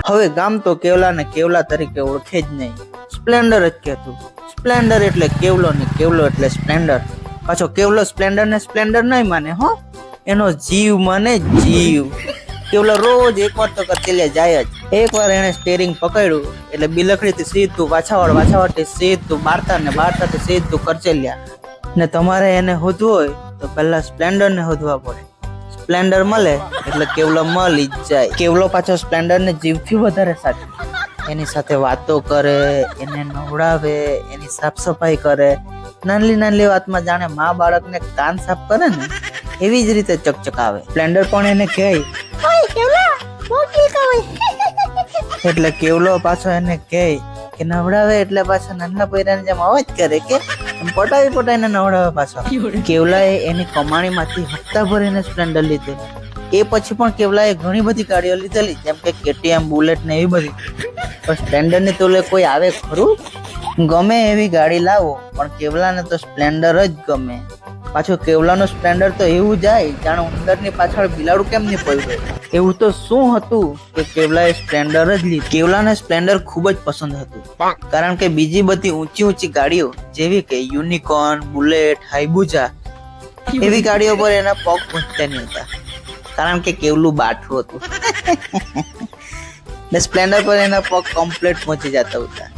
હવે ગામ તો કેવલા ને કેવલા તરીકે ઓળખે જ નહીં, સ્પ્લેન્ડર જ કહેતું. સ્પ્લેન્ડર એટલે કેવલો ને કેવલો એટલે સ્પ્લેન્ડર. પાછો કેવલો સ્પ્લેન્ડર ને સ્પ્લેન્ડર નહીં માને હો, એનો જીવ માને જીવ. કેવલો રોજ એકવાર તો કચેલિયા જાય જ. એકવાર એને સ્ટેરિંગ પકડ્યું એટલે બિલખડીથી સીધું વાછાવાડથી સીધું બારતાથી સીધું કરચેલિયા. ને તમારે એને શોધવું હોય તો પહેલા સ્પ્લેન્ડર ને શોધવા પડે. સ્પ્લેન્ડર મળે એટલે કેવલો મળી જ જાય. કેવલો પાછો સ્પ્લેન્ડર ને જીવથી વધારે સાચે. એની સાથે વાતો કરે, એને નવડાવે, એની સાફ સફાઈ કરે. નાનલી વાતમાં જાણે મા બાળકને કાન સાફ કરે ને એવી જ રીતે ચકચકાવે. સ્પ્લેન્ડર પણ એને કહે એટલે કેવલો પાછો એને કહે કે નવડાવે એટલે પાછા નાના પોયરાને જેમ અવાજ કરે કે પટાવીને નવડાવે પાછો. કેવલાએ એની કમાણીમાંથી હપ્તા ભરીને સ્પ્લેન્ડર લીધે. એ પછી પણ કેવલાએ ઘણી બધી ગાડીઓ લીધેલી, જેમ કે KTM, બુલેટ ને એવી બધી. પણ સ્પ્લેન્ડર ની તોલે કોઈ આવે ખરું? ગમે એવી ગાડી લાવો પણ કેવલાને તો સ્પ્લેન્ડર જ ગમે. પાછું કેવલાનું સ્પ્લેન્ડર તો એવું જાય જાણે ઉંદરની પાછળ બિલાડું કેમ નહીં પડ્યું. એવું તો શું હતું કે કેવલાએ સ્પ્લેન્ડર જ લીધું. કેવલાને સ્પ્લેન્ડર ખૂબ જ પસંદ હતું, કારણ કે બીજી બધી ઊંચી ગાડીઓ જેવી કે યુનિકોર્ન, બુલેટ, હાઈબુજા એવી ગાડીઓ પર એના પગ પહોંચતા નહીં હતા, કારણ કે કેવલું બાઠું હતું. ને સ્પ્લેન્ડર પર એના પગ કમ્પ્લીટ પહોંચી જતા હતા,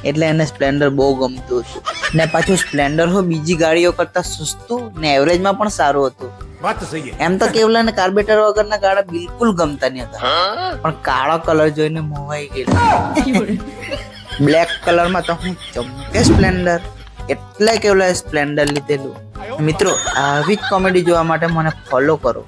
એટલે એને સ્પ્લેન્ડર બહુ ગમતું હતું. ને પાછું સ્પ્લેન્ડર બીજી ગાડીઓ કરતા સસ્તું ને એવરેજમાં પણ સારું હતું. એમ તો કેવલાને કાર્બેટર વગરના ગાડા બિલકુલ ગમતા નહીં હતા, પણ કાળો કલર જોઈને મોહાઈ ગયેલો. બ્લેક કલરમાં તો હું ચમકે સ્પ્લેન્ડર, એટલે કેવલાએ સ્પ્લેન્ડર લીધેલું. મિત્રો, આવી જ કોમેડી જોવા માટે મને ફોલો કરો.